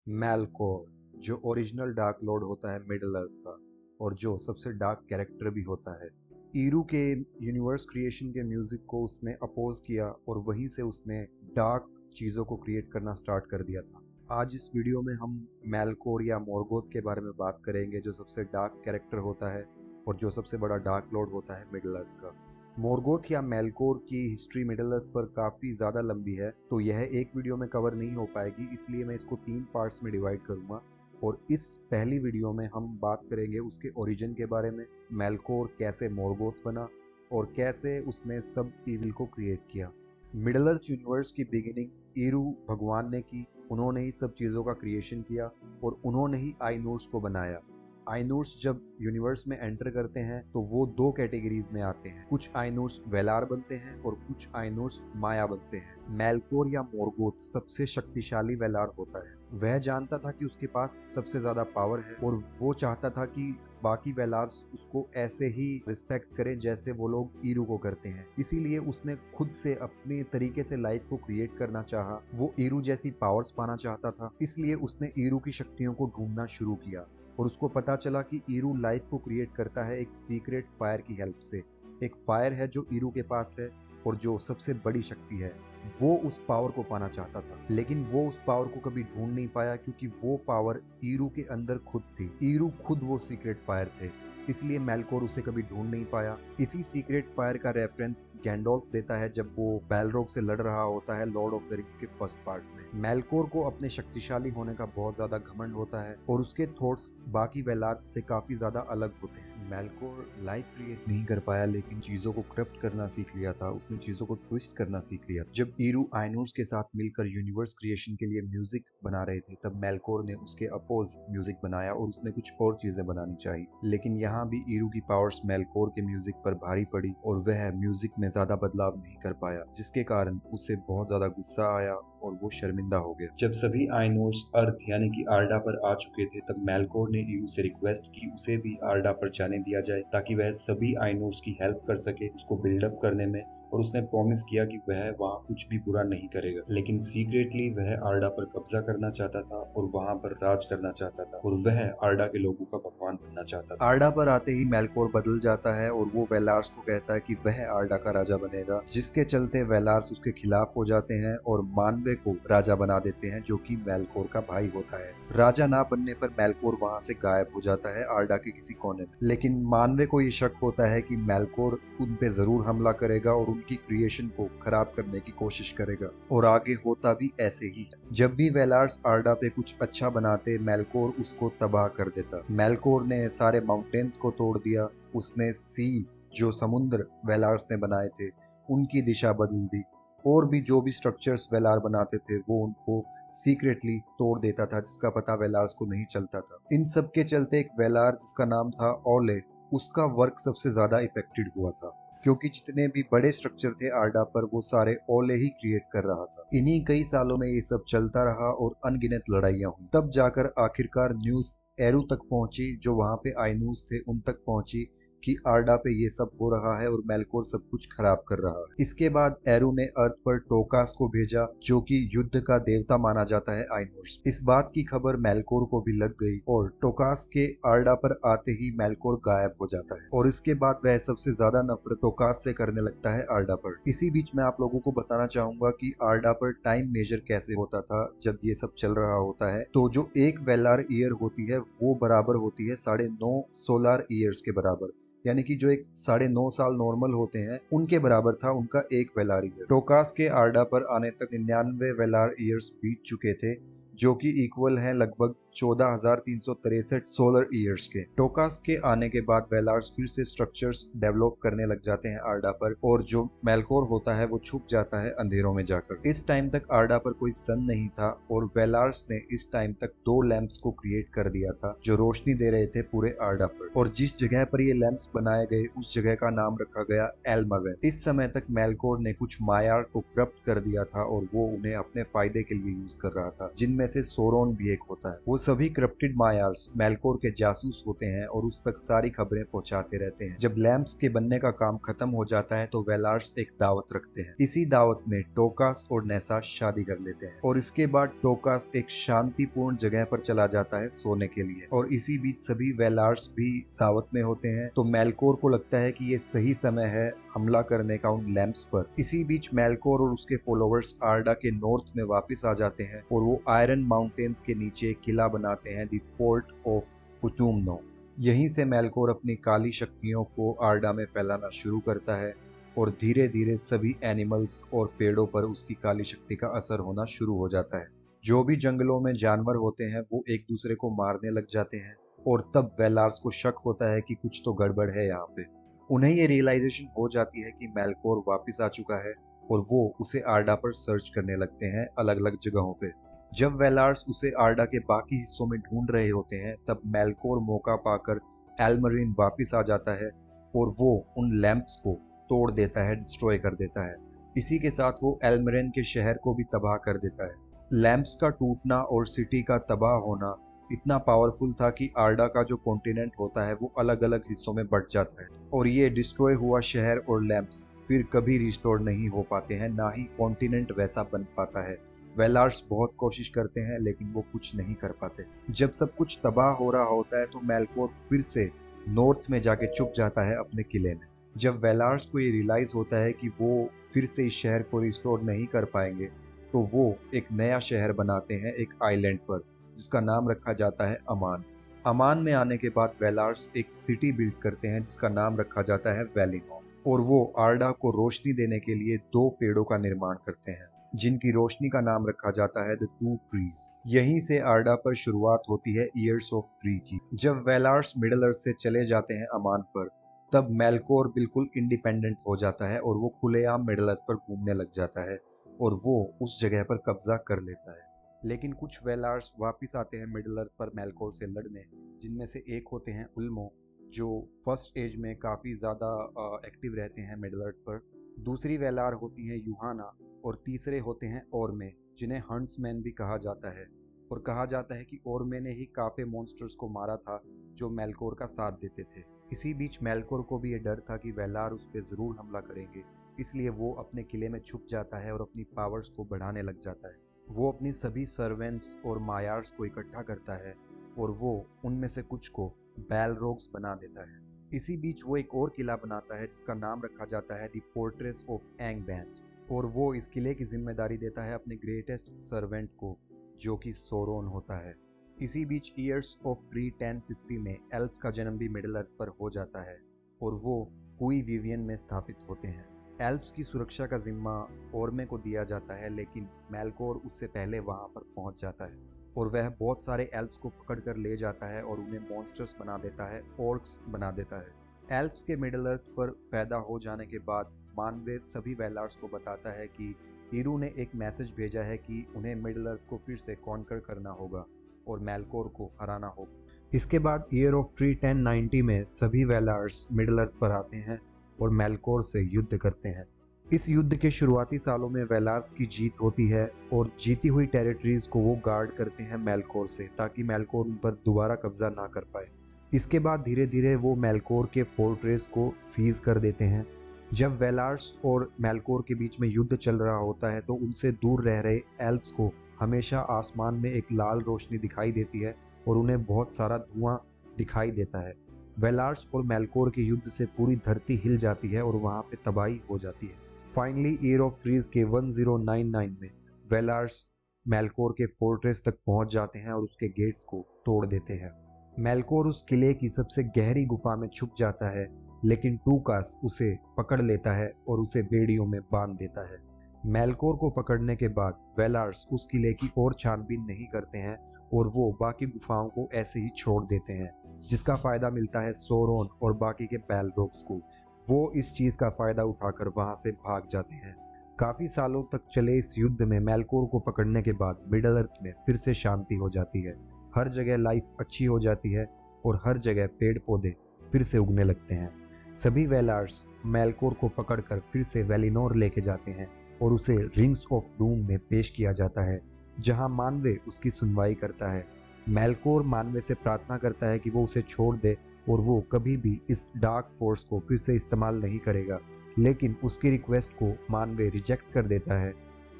Melkor, जो original dark Lord होता है मिडल अर्थ का और जो सबसे डार्क कैरेक्टर भी होता है। ईरू के यूनिवर्स क्रिएशन के म्यूजिक को उसने अपोज किया और वहीं से उसने डार्क चीज़ों को क्रिएट करना स्टार्ट कर दिया था। आज इस वीडियो में हम मेलकोर या मोरगोथ के बारे में बात करेंगे, जो सबसे डार्क कैरेक्टर होता है और जो सबसे बड़ा डार्क लॉर्ड होता है मिडल अर्थ का। मोरगोथ या मेलकोर की हिस्ट्री मिडल अर्थ पर काफ़ी ज़्यादा लंबी है, तो यह एक वीडियो में कवर नहीं हो पाएगी, इसलिए मैं इसको 3 पार्ट्स में डिवाइड करूँगा। और इस पहली वीडियो में हम बात करेंगे उसके ओरिजिन के बारे में, मेलकोर कैसे मोरगोथ बना और कैसे उसने सब इविल को क्रिएट किया। मिडल अर्थ यूनिवर्स की बिगिनिंग ईरू भगवान ने की, उन्होंने ही सब चीज़ों का क्रिएशन किया और उन्होंने ही आइनोर्स को बनाया। आइनोर्स जब यूनिवर्स में एंटर करते हैं तो वो 2 कैटेगरीज में आते हैं। कुछ आइनोर्स वेलार बनते हैं और कुछ आइनोर्स माया बनते हैं। मेलकोर या मोरगोथ सबसे शक्तिशाली वेलार होता है। वह जानता था कि उसके पास सबसे ज्यादा पावर है और वो चाहता था कि बाकी वेलार्स उसको ऐसे ही रिस्पेक्ट करें जैसे वो लोग ईरू को करते हैं। इसीलिए उसने खुद से अपने तरीके से लाइफ को क्रिएट करना चाहा। वो ईरू जैसी पावर्स पाना चाहता था, इसलिए उसने ईरू की शक्तियों को ढूंढना शुरू किया और उसको पता चला कि ईरू लाइफ को क्रिएट करता है एक सीक्रेट फायर की हेल्प से। एक फायर है जो ईरू के पास है और जो सबसे बड़ी शक्ति है। वो उस पावर को पाना चाहता था, लेकिन वो उस पावर को कभी ढूंढ नहीं पाया क्योंकि वो पावर ईरू के अंदर खुद थी। ईरू खुद वो सीक्रेट फायर थे, इसलिए मेलकोर उसे कभी ढूंढ नहीं पाया। इसी सीक्रेट फायर का रेफरेंस गैंडोल्फ देता है जब वो बैलरोग से लड़ रहा होता है लॉर्ड ऑफ द रिंग्स के फर्स्ट पार्ट में। मेलकोर को अपने शक्तिशाली होने का बहुत ज्यादा घमंड होता है और उसके थॉट्स बाकी वेलार्स से काफी ज्यादा अलग होते हैं। मेलकोर लाइफ क्रिएट नहीं कर पाया, लेकिन चीजों को करप्ट करना सीख लिया था। उसने चीजों को ट्विस्ट करना सीख लिया। जब ईरू आइनोर्स के साथ मिलकर यूनिवर्स क्रिएशन के लिए म्यूजिक बना रहे थे, तब मेलकोर ने उसके अपोज म्यूजिक बनाया और उसने कुछ और चीजें बनानी चाहिए। लेकिन यहाँ भी ईरू की पावर्स मेलकोर के म्यूजिक पर भारी पड़ी और वह म्यूजिक में ज्यादा बदलाव नहीं कर पाया, जिसके कारण उसे बहुत ज्यादा गुस्सा आया और वो शर्मिंदा हो गया। जब सभी आइनोर्स अर्थ यानी कि आर्डा पर आ चुके थे, तब मेलकोर ने ईरू से रिक्वेस्ट की उसे भी आर्डा पर जाने दिया जाए ताकि वह सभी आइनोर्स की हेल्प कर सके उसको बिल्डअप करने में। और उसने प्रॉमिस किया कि वह वहाँ कुछ भी बुरा नहीं करेगा, लेकिन सीक्रेटली वह आर्डा पर कब्जा करना चाहता था और वहाँ पर राज करना चाहता था और वह आर्डा के लोगों का भगवान बनना चाहता था। आर्डा पर आते ही मेलकोर बदल जाता है और वो वेलार्स को कहता है कि वह आर्डा का राजा बनेगा, जिसके चलते वेलार्स उसके खिलाफ हो जाते हैं और मानवे को राजा बना देते हैं, जो कि मेलकोर का भाई होता है। राजा ना बनने पर मेलकोर वहां से गायब हो जाता है आर्डा के किसी कोने में, लेकिन मानवे को ये शक होता है कि मेलकोर उन पे जरूर हमला करेगा और उनकी क्रिएशन को खराब करने की कोशिश करेगा, और आगे होता भी ऐसे ही है। जब भी वेलार्स आर्डा पे कुछ अच्छा बनाते, मेलकोर उसको तबाह कर देता। मेलकोर ने सारे माउंटेन्स को तोड़ दिया। उसने सी, जो समुद्र वेलार्स ने बनाए थे, उनकी दिशा बदल दी और भी जो भी स्ट्रक्चर्स वेलार बनाते थे वो उनको सीक्रेटली तोड़ देता था, जिसका पता वेलार्स को नहीं चलता था। इन सब के चलते एक वेलार जिसका नाम था ओले, उसका वर्क सबसे ज्यादा इफेक्टेड हुआ था, क्योंकि जितने भी बड़े स्ट्रक्चर थे आर्डा पर वो सारे ओले ही क्रिएट कर रहा था। इन्हीं कई सालों में ये सब चलता रहा और अनगिनत लड़ाइयां हुई। तब जाकर आखिरकार न्यूज एरू तक पहुंची, जो वहां पे आइनूस थे उन तक पहुंची कि आर्डा पे ये सब हो रहा है और मेलकोर सब कुछ खराब कर रहा है। इसके बाद एरू ने अर्थ पर टोकास को भेजा, जो कि युद्ध का देवता माना जाता है आइनोर्स। इस बात की खबर मेलकोर को भी लग गई और टोकास के आर्डा पर आते ही मेलकोर गायब हो जाता है और इसके बाद वह सबसे ज्यादा नफरत टोकास से करने लगता है आर्डा पर। इसी बीच मैं आप लोगों को बताना चाहूंगा कि आर्डा पर टाइम मेजर कैसे होता था जब ये सब चल रहा होता है। तो जो एक वेलार ईयर होती है वो बराबर होती है 9.5 सोलार ईयर्स के बराबर, यानी कि जो एक 9.5 साल नॉर्मल होते हैं उनके बराबर था उनका एक वेलार ईयर। टोकास के आर्डा पर आने तक 99 वेलार ईयर्स बीत चुके थे, जो कि इक्वल हैं लगभग 14,363 सोलर ईयर्स के। टोकास के आने के बाद वेलार्स फिर से स्ट्रक्चर्स डेवलप करने लग जाते हैं आर्डा पर, और जो मेलकोर होता है वो छुप जाता है अंधेरों में जाकर। इस टाइम तक आर्डा पर कोई सन नहीं था और वेलार्स ने इस टाइम तक 2 लैंप्स को क्रिएट कर दिया था जो रोशनी दे रहे थे पूरे आर्डा पर, और जिस जगह पर ये लैंप्स बनाए गए उस जगह का नाम रखा गया एल्मावेन। इस समय तक मेलकोर ने कुछ मायार को करप्ट कर दिया था और वो उन्हें अपने फायदे के लिए यूज कर रहा था, जिनमें से सोरोन भी एक होता है। वो सभी करप्टेड मायार्स मेलकोर के जासूस होते हैं और उस तक सारी खबरें पहुंचाते रहते हैं। जब लैंप्स के बनने का काम खत्म हो जाता है तो वेलार्स एक दावत रखते हैं। इसी दावत में टोकास और नेसा शादी कर लेते हैं और इसके बाद टोकास एक शांतिपूर्ण जगह पर चला जाता है सोने के लिए। और इसी बीच सभी वेलार्स भी दावत में होते हैं, तो मेलकोर को लगता है कि ये सही समय है हमला करने का उन लैंप्स पर। इसी बीच मेलकोर और उसके फॉलोवर्स आर्डा के नॉर्थ में वापस आ जाते हैं और वो आयरन माउंटेन्स के नीचे एक किला बनाते हैं, द फोर्ट ऑफ उटुमनो। यहीं से मेलकोर अपनी काली शक्तियों को आर्डा में फैलाना शुरू करता है और धीरे धीरे सभी एनिमल्स और पेड़ों पर उसकी काली शक्ति का असर होना शुरू हो जाता है। जो भी जंगलों में जानवर होते हैं वो एक दूसरे को मारने लग जाते हैं और तब वेलार्स को शक होता है कि कुछ तो गड़बड़ है यहाँ पे। उन्हें ये रियलाइजेशन हो जाती है कि मेलकोर वापस आ चुका है और वो उसे आर्डा पर सर्च करने लगते हैं अलग अलग जगहों पे। जब वेलार्स उसे आर्डा के बाकी हिस्सों में ढूंढ रहे होते हैं तब मेलकोर मौका पाकर एल्मरिन वापस आ जाता है और वो उन लैंप्स को तोड़ देता है, डिस्ट्रॉय कर देता है। इसी के साथ वो एल्मरिन के शहर को भी तबाह कर देता है। लैंप्स का टूटना और सिटी का तबाह होना इतना पावरफुल था कि आर्डा का जो कॉन्टिनेंट होता है वो अलग अलग हिस्सों में बंट जाता है और ये डिस्ट्रॉय हुआ शहर और लैंप्स फिर कभी रिस्टोर नहीं हो पाते हैं, ना ही कॉन्टिनेंट वैसा बन पाता है। वेलार्स बहुत कोशिश करते हैं लेकिन वो कुछ नहीं कर पाते। जब सब कुछ तबाह हो रहा होता है तो मेलकोर फिर से नॉर्थ में जाके छुप जाता है अपने किले में। जब वेलार्स को ये रियलाइज होता है कि वो फिर से इस शहर को रिस्टोर नहीं कर पाएंगे तो वो एक नया शहर बनाते हैं एक आइलैंड पर, जिसका नाम रखा जाता है अमान। अमान में आने के बाद वेलार्स एक सिटी बिल्ड करते हैं जिसका नाम रखा जाता है वेलिनोर और वो आर्डा को रोशनी देने के लिए 2 पेड़ों का निर्माण करते हैं जिनकी रोशनी का नाम रखा जाता है द 2 ट्रीज। यहीं से आर्डा पर शुरुआत होती है ईयर्स ऑफ ट्री की। जब वेलार्स मिडल अर्थ से चले जाते हैं अमान पर तब मेलकोर बिल्कुल इंडिपेंडेंट हो जाता है और वो खुलेआम मिडल अर्थ पर घूमने लग जाता है और वो उस जगह पर कब्जा कर लेता है। लेकिन कुछ वेलार्स वापस आते हैं मिडल अर्थ पर मेलकोर से लड़ने, जिनमें से एक होते हैं उल्मो जो फर्स्ट एज में काफ़ी ज़्यादा एक्टिव रहते हैं मिडल अर्थ पर। दूसरी वेलार होती हैं यूहाना और तीसरे होते हैं ओरमे जिन्हें हंट्समैन भी कहा जाता है। और कहा जाता है कि ओरमे ने ही काफ़ी मॉन्स्टर्स को मारा था जो मेलकोर का साथ देते थे। इसी बीच मेलकोर को भी ये डर था कि वेलार उस पर ज़रूर हमला करेंगे, इसलिए वो अपने किले में छुप जाता है और अपनी पावर्स को बढ़ाने लग जाता है। वो अपनी सभी सर्वेंट्स और मायार्स को इकट्ठा करता है और वो उनमें से कुछ को बैलरोग्स बना देता है। इसी बीच वो एक और किला बनाता है जिसका नाम रखा जाता है द फोर्ट्रेस ऑफ एंगबैंड और वो इस किले की जिम्मेदारी देता है अपने ग्रेटेस्ट सर्वेंट को जो कि सोरोन होता है। इसी बीच ईयर्स ऑफ ट्री 1050 में एल्व्स का जन्म भी मिडल अर्थ पर हो जाता है और वो कुई विवियन में स्थापित होते हैं। एल्व्स की सुरक्षा का जिम्मा ओरमे को दिया जाता है लेकिन मेलकोर उससे पहले वहां पर पहुंच जाता है और वह बहुत सारे एल्व्स को पकड़कर ले जाता है और उन्हें मॉन्स्टर्स बना देता है, ऑर्क्स बना देता है। एल्व्स के मिडल अर्थ पर पैदा हो जाने के बाद मानवेव सभी वेलार्स को बताता है कि ईरू ने एक मैसेज भेजा है कि उन्हें मिडल अर्थ को फिर से कॉन्कर करना होगा और मेलकोर को हराना होगा। इसके बाद ईयर ऑफ ट्री 1090 में सभी वेलार्स मिडल अर्थ पर आते हैं और मेलकोर से युद्ध करते हैं। इस युद्ध के शुरुआती सालों में वेलार्स की जीत होती है और जीती हुई टेरिटरीज को वो गार्ड करते हैं मेलकोर से ताकि मेलकोर उन पर दोबारा कब्जा ना कर पाए। इसके बाद धीरे धीरे वो मेलकोर के फोर्ट्रेस को सीज कर देते हैं। जब वेलार्स और मेलकोर के बीच में युद्ध चल रहा होता है तो उनसे दूर रह रहे एल्व्स को हमेशा आसमान में एक लाल रोशनी दिखाई देती है और उन्हें बहुत सारा धुआं दिखाई देता है। वेलार्स और मेलकोर के युद्ध से पूरी धरती हिल जाती है और वहां पे तबाही हो जाती है। फाइनली ईयर ऑफ ट्रीज के 1099 में वेलार्स मेलकोर के फोर्ट्रेस तक पहुंच जाते हैं और उसके गेट्स को तोड़ देते हैं। मेलकोर उस किले की सबसे गहरी गुफा में छुप जाता है लेकिन टूकास उसे पकड़ लेता है और उसे बेड़ियों में बांध देता है। मेलकोर को पकड़ने के बाद वेलार्स उस किले की और छानबीन नहीं करते हैं और वो बाकी गुफाओं को ऐसे ही छोड़ देते हैं, जिसका फायदा मिलता है सोरोन और बाकी के बैलरोग्स को। वो इस चीज का फायदा उठाकर वहां से भाग जाते हैं। काफी सालों तक चले इस युद्ध में मेलकोर को पकड़ने के बाद मिडल अर्थ में फिर से शांति हो जाती है। हर जगह लाइफ अच्छी हो जाती है और हर जगह पेड़ पौधे फिर से उगने लगते हैं। सभी वेलार्स मेलकोर को पकड़कर फिर से वेलिनोर लेके जाते हैं और उसे रिंग्स ऑफ डूम में पेश किया जाता है जहां मानवे उसकी सुनवाई करता है। मेलकोर मानवे से प्रार्थना करता है कि वो उसे छोड़ दे और वो कभी भी इस डार्क फोर्स को फिर से इस्तेमाल नहीं करेगा, लेकिन उसकी रिक्वेस्ट को मानवे रिजेक्ट कर देता है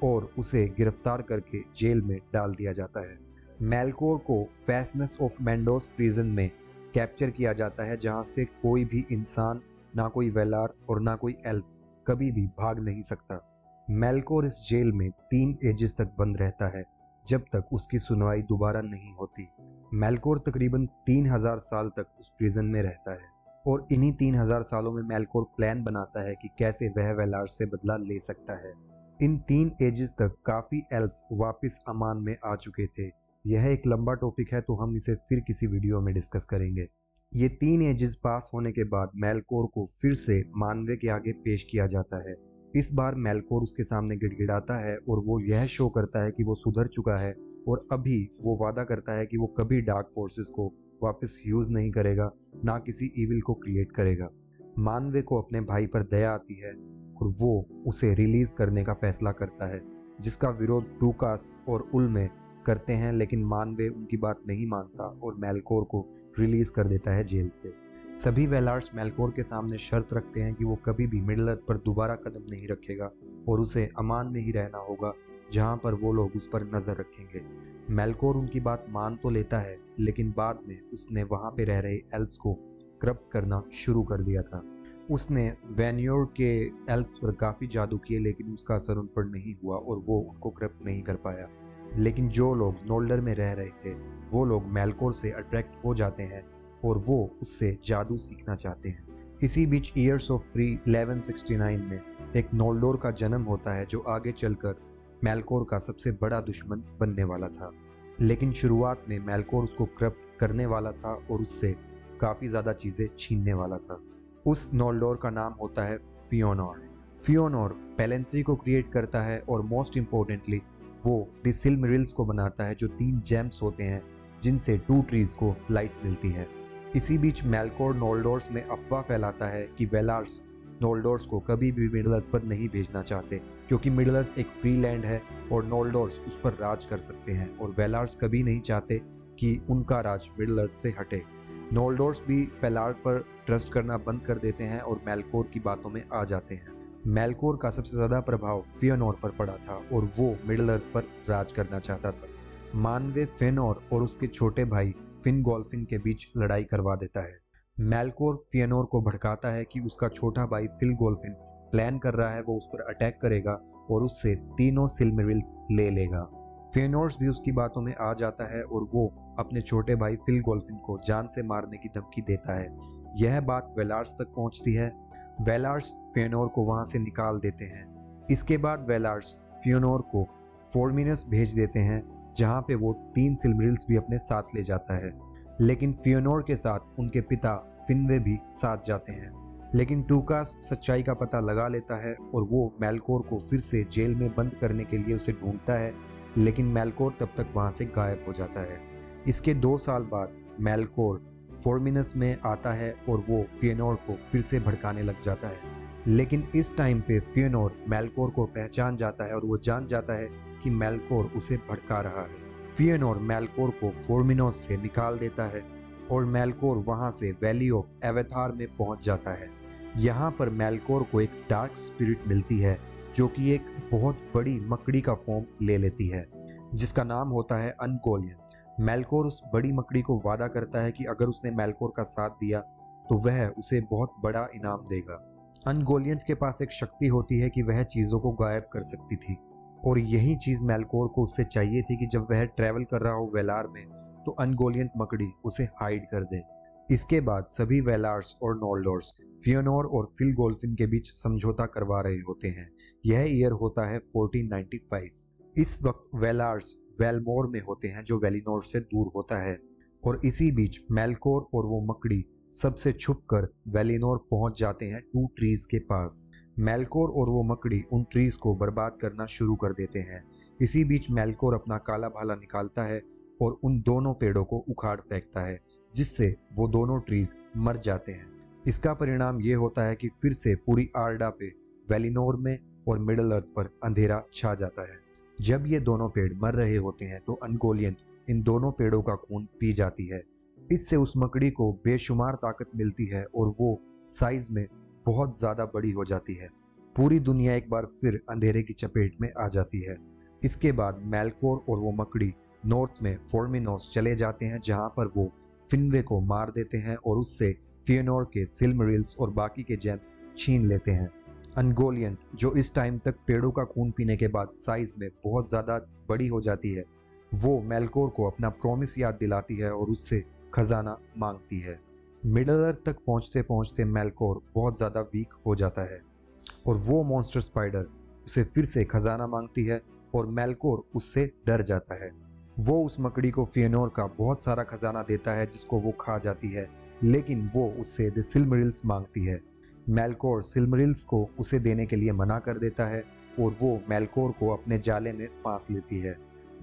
और उसे गिरफ्तार करके जेल में डाल दिया जाता है। मेलकोर को फैसनेस ऑफ मेंडोस प्रिजन में कैप्चर किया जाता है, जहां से कोई भी इंसान, ना कोई वेलार और ना कोई एल्फ कभी भी भाग नहीं सकता। मेलकोर इस जेल में 3 एजेस तक बंद रहता है, जब तक उसकी सुनवाई दोबारा नहीं होती। मेलकोर तकरीबन 3000 साल तक उस प्रिजन में रहता है और इन्हीं 3000 सालों में मेलकोर प्लान बनाता है कि कैसे वह वेलार से बदला ले सकता है। इन 3 एजेस तक काफ़ी एल्फ्स वापस अमान में आ चुके थे। यह एक लंबा टॉपिक है, तो हम इसे फिर किसी वीडियो में डिस्कस करेंगे। ये 3 एजेस पास होने के बाद मेलकोर को फिर से मानवे के आगे पेश किया जाता है। इस बार मेलकोर उसके सामने गिड़गिड़ाता है और वो यह शो करता है कि वो सुधर चुका है और अभी वो वादा करता है कि वो कभी डार्क फोर्सेस को वापस यूज नहीं करेगा, ना किसी इविल को क्रिएट करेगा। मानवे को अपने भाई पर दया आती है और वो उसे रिलीज करने का फैसला करता है, जिसका विरोध टूकास और उल्मे करते हैं, लेकिन मानवे उनकी बात नहीं मानता और मेलकोर को रिलीज कर देता है जेल से। सभी वेलार्स मेलकोर के सामने शर्त रखते हैं कि वो कभी भी मिडल अर्थ पर दोबारा कदम नहीं रखेगा और उसे अमान में ही रहना होगा, जहां पर वो लोग उस पर नजर रखेंगे। मेलकोर उनकी बात मान तो लेता है, लेकिन बाद में उसने वहां पे रह रहे एल्फ्स को करप्ट करना शुरू कर दिया था। उसने वैन्योर के एल्फ्स पर काफ़ी जादू किए, लेकिन उसका असर उन पर नहीं हुआ और वो उनको करप्ट नहीं कर पाया। लेकिन जो लोग नोल्डर में रह रहे थे वो लोग मेलकोर से अट्रैक्ट हो जाते हैं और वो उससे जादू सीखना चाहते हैं। इसी बीच ईयर्स ऑफ प्री 1169 में एक नोल्डोर का जन्म होता है, जो आगे चलकर मेलकोर का सबसे बड़ा दुश्मन बनने वाला था। लेकिन शुरुआत में मेलकोर उसको करप्ट करने वाला था और उससे काफ़ी ज़्यादा चीज़ें छीनने वाला था। उस नोल्डोर का नाम होता है फियोनोर। फियोनोर पेलेंट्री को क्रिएट करता है और मोस्ट इम्पोर्टेंटली वो द सिलमरिल्स को बनाता है, जो 3 जेम्स होते हैं जिनसे 2 ट्रीज को लाइट मिलती है। इसी बीच मेलकोर नोल्डोर्स में अफवाह फैलाता है कि वेलार्स नोल्डोर्स को कभी भी मिडल अर्थ पर नहीं भेजना चाहते, क्योंकि मिडल अर्थ एक फ्री लैंड है और नोल्डोर्स उस पर राज कर सकते हैं और वेलार्स कभी नहीं चाहते कि उनका राज मिडल अर्थ से हटे। नोल्डोर्स भी वेलार पर ट्रस्ट करना बंद कर देते हैं और मेलकोर की बातों में आ जाते हैं। मेलकोर का सबसे ज़्यादा प्रभाव फियोनोर पर पड़ा था और वो मिडल अर्थ पर राज करना चाहता था। मानवे फेनोर और उसके छोटे भाई फिनगोल्फिन के बीच लड़ाई करवा देता है। मेलकोर फियोनोर को भड़काता है कि उसका छोटा भाई फिलगोल्फिन प्लान कर रहा है, वो उस पर अटैक करेगा और उससे तीनों सिलमरिल्स ले लेगा। फियोनोर्स भी उसकी बातों में आ जाता है और वो अपने छोटे भाई फिलगोल्फिन को जान से मारने की धमकी देता है। यह बात वेलार्स तक पहुंचती है। वेलार्स फियोनोर को वहां से निकाल देते हैं। इसके बाद वेलार्स फियोनोर को फोर्मिनस भेज देते हैं, जहां पे वो 3 सिलमरिल्स भी अपने साथ ले जाता है। लेकिन फियोनोर के साथ उनके पिता फिनवे भी साथ जाते हैं। लेकिन टूकास सच्चाई का पता लगा लेता है और वो मेलकोर को फिर से जेल में बंद करने के लिए उसे ढूंढता है, लेकिन मेलकोर तब तक वहां से गायब हो जाता है। इसके 2 साल बाद मेलकोर फोर्मिनस में आता है और वो फियोनोर को फिर से भड़काने लग जाता है। लेकिन इस टाइम पे फियोनोर मेलकोर को पहचान जाता है और वो जान जाता है कि मेलकोर उसे भड़का रहा है। फियोनोर मेलकोर को फोर्मिनोस से निकाल देता है और मेलकोर वहां से वैली ऑफ एवेथार में पहुंच जाता है। यहाँ पर मेलकोर को एक डार्क स्पिरिट मिलती है, जो कि एक बहुत बड़ी मकड़ी का फॉर्म ले लेती है, जिसका नाम होता है अनगोलियन। मेलकोर उस बड़ी मकड़ी को वादा करता है कि अगर उसने मेलकोर का साथ दिया तो वह उसे बहुत बड़ा इनाम देगा। अनगोलियंट के पास एक शक्ति होती है कि वह चीज़ों को गायब कर सकती थी, और यही चीज़ मेलकोर को उससे चाहिए थी कि जब वह ट्रैवल कर रहा हो वेलार में तो अनगोलियंट मकड़ी उसे हाइड कर दे। इसके बाद सभी वेलार्स और नोल्डोर्स फियोनोर और फिलगोल्फिन के बीच समझौता करवा रहे होते हैं। यह ईयर होता है 1495। इस वक्त वेलार्स वेलमोर में होते हैं, जो वेलिनोर से दूर होता है, और इसी बीच मेलकोर और वो मकड़ी सबसे छुपकर वेलिनोर पहुंच जाते हैं 2 ट्रीज के पास। मेलकोर और वो मकड़ी उन ट्रीज को बर्बाद करना शुरू कर देते हैं। इसी बीच मेलकोर अपना काला भाला निकालता है और उन दोनों पेड़ों को उखाड़ फेंकता है, जिससे वो दोनों ट्रीज मर जाते हैं। इसका परिणाम ये होता है कि फिर से पूरी आर्डा पे, वेलिनोर में और मिडल अर्थ पर अंधेरा छा जाता है। जब ये दोनों पेड़ मर रहे होते हैं तो अनगोलियंट इन दोनों पेड़ों का खून पी जाती है। इससे उस मकड़ी को बेशुमार ताकत मिलती है और वो साइज में बहुत ज़्यादा बड़ी हो जाती है। पूरी दुनिया एक बार फिर अंधेरे की चपेट में आ जाती है। इसके बाद मेलकोर और वो मकड़ी नॉर्थ में फोर्मिनोस चले जाते हैं, जहां पर वो फिनवे को मार देते हैं और उससे फियोनोर के सिल्मरिल्स और बाकी के जेम्स छीन लेते हैं। अनगोलियन, जो इस टाइम तक पेड़ों का खून पीने के बाद साइज में बहुत ज़्यादा बड़ी हो जाती है, वो मेलकोर को अपना प्रॉमिस याद दिलाती है और उससे खजाना मांगती है। मिडल अर्थ तक पहुंचते पहुंचते मेलकोर बहुत ज़्यादा वीक हो जाता है और वो मॉन्स्टर स्पाइडर उसे फिर से खजाना मांगती है और मेलकोर उससे डर जाता है। वो उस मकड़ी को फियोनोर का बहुत सारा खजाना देता है जिसको वो खा जाती है, लेकिन वो उससे द सिल्मरिल्स मांगती है। मेलकोर सिल्मरिल्स को उसे देने के लिए मना कर देता है और वो मेलकोर को अपने जाले में फांस लेती है।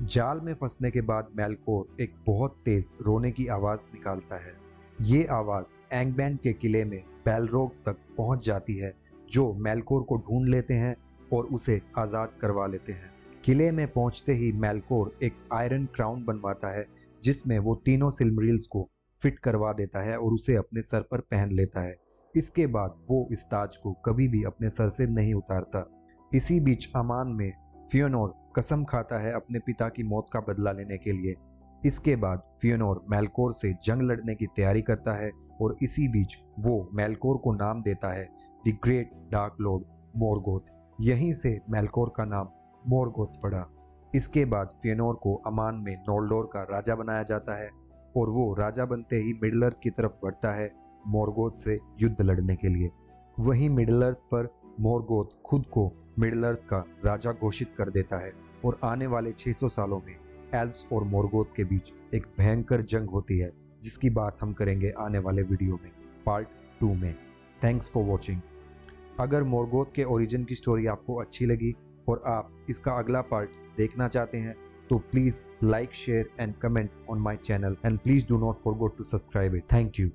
जाल में फंसने के बाद मेलकोर एक बहुत तेज रोने की आवाज निकालता है। ये आवाज एंगबैंड के किले में बेलरोग्स तक पहुंच जाती है, जो मेलकोर को ढूंढ लेते हैं और उसे आजाद करवा लेते हैं। किले में पहुंचते ही मेलकोर एक आयरन क्राउन बनवाता है, जिसमें वो तीनों सिल्मरिल्स को फिट करवा देता है और उसे अपने सर पर पहन लेता है। इसके बाद वो इस ताज को कभी भी अपने सर से नहीं उतारता। इसी बीच अमान में फियोनोर कसम खाता है अपने पिता की मौत का बदला लेने के लिए। इसके बाद फियोनोर मेलकोर से जंग लड़ने की तैयारी करता है और इसी बीच वो मेलकोर को नाम देता है द ग्रेट डार्क लॉर्ड मोरगोथ। यहीं से मेलकोर का नाम मोरगोथ पड़ा। इसके बाद फियोनोर को अमान में नोल्डोर का राजा बनाया जाता है और वो राजा बनते ही मिडल अर्थ की तरफ बढ़ता है मोरगोथ से युद्ध लड़ने के लिए। वहीं मिडल अर्थ पर मोरगोथ खुद को मिडल अर्थ का राजा घोषित कर देता है और आने वाले 600 सालों में एल्व्स और मोरगोथ के बीच एक भयंकर जंग होती है, जिसकी बात हम करेंगे आने वाले वीडियो में पार्ट 2 में। Thanks for watching. अगर मोरगोथ के ओरिजिन की स्टोरी आपको अच्छी लगी और आप इसका अगला पार्ट देखना चाहते हैं तो please like, share and comment on my channel and please do not forget to subscribe it. Thank you.